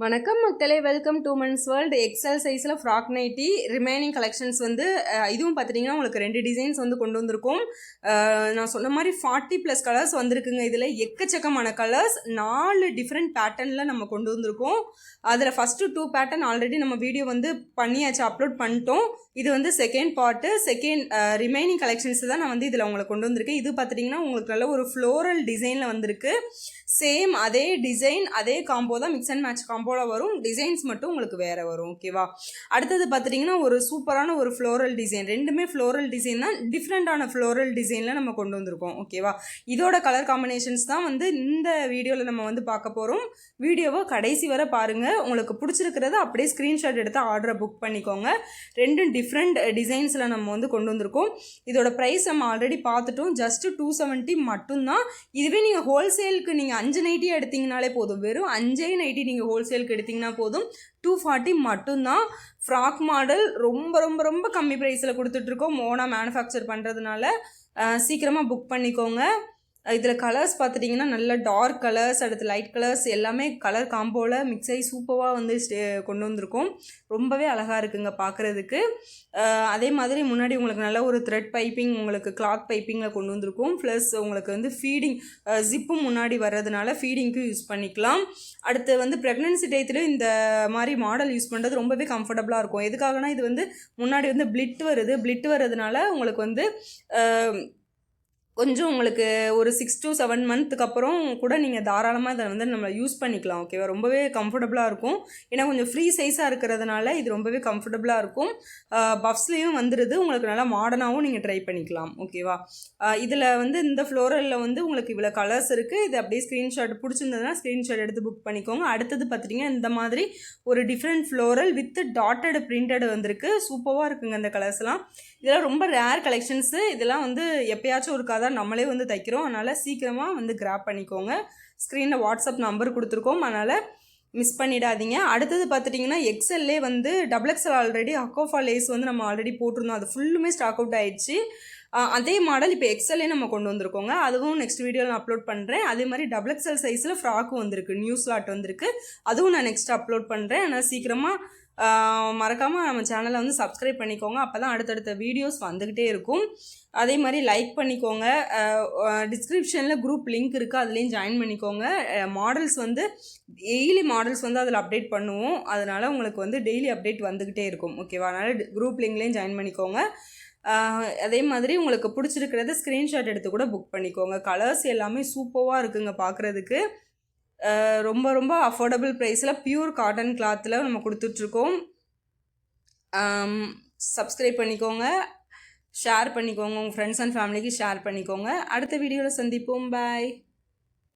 வணக்கம் மக்களே, welcome to Men's World. XL சைஸில் ஃப்ராக் நைட்டி ரிமைனிங் கலெக்ஷன்ஸ் வந்து இதுவும் பார்த்துட்டிங்கன்னா உங்களுக்கு 2 டிசைன்ஸ் வந்து கொண்டு வந்திருக்கோம். நான் சொன்ன மாதிரி 40+ கலர்ஸ் வந்திருக்குங்க. இதில் எக்கச்சக்கமான கலர்ஸ் 4 டிஃப்ரெண்ட் பேட்டர்னில் நம்ம கொண்டு வந்திருக்கோம். அதில் ஃபஸ்ட்டு 2 பேட்டர்ன் ஆல்ரெடி நம்ம வீடியோ வந்து பண்ணியாச்சு, அப்லோட் பண்ணிட்டோம். இது வந்து செகண்ட் பார்ட்டு, ரிமைனிங் கலெக்ஷன்ஸ் தான் நான் வந்து இதில் உங்களுக்கு கொண்டு வந்திருக்கேன். இது பார்த்துட்டிங்கன்னா உங்களுக்கு நல்ல ஒரு ஃப்ளோரல் டிசைனில் வந்திருக்கு. சேம் அதே டிசைன் அதே காம்போ தான், மிக்ஸ் அண்ட் மேட்ச் காம்போல வரும். டிசைன்ஸ் மட்டும் உங்களுக்கு வேறு வரும். ஓகேவா? அடுத்தது பார்த்துட்டிங்கன்னா ஒரு சூப்பரான ஒரு ஃப்ளோரல் டிசைன். ரெண்டுமே ஃப்ளோரல் டிசைன் தான், டிஃப்ரெண்ட்டான ஃப்ளோரல் டிசைனில் நம்ம கொண்டு வந்திருக்கோம். ஓகேவா? இதோட கலர் காம்பினேஷன்ஸ் தான் வந்து இந்த வீடியோவில் நம்ம வந்து பார்க்க போகிறோம். வீடியோவை கடைசி வரை பாருங்கள். உங்களுக்கு பிடிச்சிருக்கிறத அப்படியே ஸ்க்ரீன்ஷாட் எடுத்து ஆர்டரை புக் பண்ணிக்கோங்க. ரெண்டும் டிஃப்ரெண்ட் டிசைன்ஸில் நம்ம வந்து கொண்டு வந்திருக்கோம். இதோட ப்ரைஸ் நம்ம ஆல்ரெடி பார்த்துட்டோம். ஜஸ்ட்டு 270 மட்டும்தான். இதுவே நீங்கள் ஹோல்சேலுக்கு நீங்கள் 5 நைட்டி எடுத்திங்கனாலே போதும். வெறும் 5 நைட்டி நீங்கள் ஹோல்சேலுக்கு எடுத்திங்கன்னா போதும். 240 மட்டும்தான். ஃப்ராக் மாடல் ரொம்ப ரொம்ப ரொம்ப கம்மி ப்ரைஸில் கொடுத்துட்ருக்கோம். ஓனாக மேனுஃபேக்சர் பண்ணுறதுனால சீக்கிரமாக புக் பண்ணிக்கோங்க. இதில் கலர்ஸ் பார்த்துட்டிங்கன்னா நல்ல டார்க் கலர்ஸ், அடுத்து லைட் கலர்ஸ் எல்லாமே கலர் காம்போவில் மிக்ஸ் ஆகி சூப்பராக வந்து கொண்டு வந்திருக்கோம். ரொம்பவே அழகாக இருக்குங்க பார்க்குறதுக்கு. அதே மாதிரி முன்னாடி உங்களுக்கு நல்ல ஒரு த்ரெட் பைப்பிங், உங்களுக்கு கிளாத் பைப்பிங்கில் கொண்டு வந்திருக்கும். ப்ளஸ் உங்களுக்கு வந்து ஃபீடிங் ஜிப்பும் முன்னாடி வர்றதுனால ஃபீடிங்க்கும் யூஸ் பண்ணிக்கலாம். அடுத்து வந்து ப்ரெக்னன்சி டயத்துலையும் இந்த மாதிரி மாடல் யூஸ் பண்ணுறது ரொம்பவே கம்ஃபர்டபுளாக இருக்கும். எதுக்காகனா இது வந்து முன்னாடி வந்து பிளிட் வர்றதுனால உங்களுக்கு வந்து கொஞ்சம் உங்களுக்கு ஒரு 6 to 7 மந்த்துக்கு அப்புறம் கூட நீங்கள் தாராளமாக இதை வந்து நம்ம யூஸ் பண்ணிக்கலாம். ஓகேவா? ரொம்பவே கம்ஃபர்டபுளாக இருக்கும். ஏன்னா கொஞ்சம் ஃப்ரீ சைஸாக இருக்கிறதுனால இது ரொம்பவே கம்ஃபர்டபுளாக இருக்கும். பஃப்ஸ்லேயும் வந்துடுது. உங்களுக்கு நல்லா மாடர்னாகவும் நீங்கள் ட்ரை பண்ணிக்கலாம். ஓகேவா? இதில் வந்து இந்த ஃப்ளோரலில் வந்து உங்களுக்கு இவ்வளோ கலர்ஸ் இருக்குது. இது அப்படியே ஸ்க்ரீன்ஷாட் பிடிச்சிருந்ததுன்னா ஸ்க்ரீன்ஷாட் எடுத்து புக் பண்ணிக்கோங்க. அடுத்தது பார்த்துட்டிங்கன்னா இந்த மாதிரி ஒரு different floral with dotted printed வந்திருக்கு. சூப்பராக இருக்குங்க இந்த கலர்ஸ்லாம். இதெல்லாம் ரொம்ப ரேர் கலெக்ஷன்ஸு. இதெல்லாம் வந்து எப்போயாச்சும் ஒரு கதை நம்மளே வந்து தைக்கிறோம். அதனால் சீக்கிரமாக வந்து கிராப் பண்ணிக்கோங்க. ஸ்க்ரீனில் வாட்ஸ்அப் நம்பர் கொடுத்துருக்கோம், அதனால் மிஸ் பண்ணிடாதீங்க. அடுத்தது பார்த்துட்டிங்கன்னா எக்ஸல்லே வந்து XXL ஆல்ரெடி அக்கோஃபா லேஸ் வந்து நம்ம ஆல்ரெடி போட்டிருந்தோம். அது ஃபுல்லுமே ஸ்டாக் அவுட் ஆகிடுச்சு. அதே மாடல் இப்போ எக்ஸல்லே நம்ம கொண்டு வந்திருக்கோங்க. அதுவும் நெக்ஸ்ட் வீடியோவில் நான் அப்லோட் பண்ணுறேன். அதே மாதிரி XXL சைஸில் ஃப்ராக்கும் வந்திருக்கு, நியூ ஸ்லாட் வந்திருக்கு. அதுவும் நான் நெக்ஸ்ட் அப்லோட் பண்ணுறேன். அதனால் சீக்கிரமாக மறக்காமல் நம்ம சேனலை வந்து சப்ஸ்கிரைப் பண்ணிக்கோங்க. அப்போ தான் அடுத்தடுத்த வீடியோஸ் வந்துக்கிட்டே இருக்கும். அதே மாதிரி லைக் பண்ணிக்கோங்க. டிஸ்கிரிப்ஷனில் குரூப் லிங்க் இருக்குது, அதுலேயும் ஜாயின் பண்ணிக்கோங்க. மாடல்ஸ் வந்து டெய்லி மாடல்ஸ் வந்து அதில் அப்டேட் பண்ணுவோம். அதனால் உங்களுக்கு வந்து டெய்லி அப்டேட் வந்துக்கிட்டே இருக்கும். ஓகேவா? அதனால் குரூப் லிங்க்லேயும் ஜாயின் பண்ணிக்கோங்க. அதே மாதிரி உங்களுக்கு பிடிச்சிருக்கிறத ஸ்க்ரீன்ஷாட் எடுத்து கூட புக் பண்ணிக்கோங்க. கலர்ஸ் எல்லாமே சூப்பராக இருக்குங்க பார்க்குறதுக்கு. ரொம்ப ரொம்ப அஃபோர்டபுள் ப்ரைஸில் பியூர் காட்டன் கிளாத்தில் நம்ம கொடுத்துட்ருக்கோம். சப்ஸ்கிரைப் பண்ணிக்கோங்க, ஷேர் பண்ணிக்கோங்க, உங்கள் ஃப்ரெண்ட்ஸ் அண்ட் ஃபேமிலிக்கு ஷேர் பண்ணிக்கோங்க. அடுத்த வீடியோவில் சந்திப்போம். பாய்.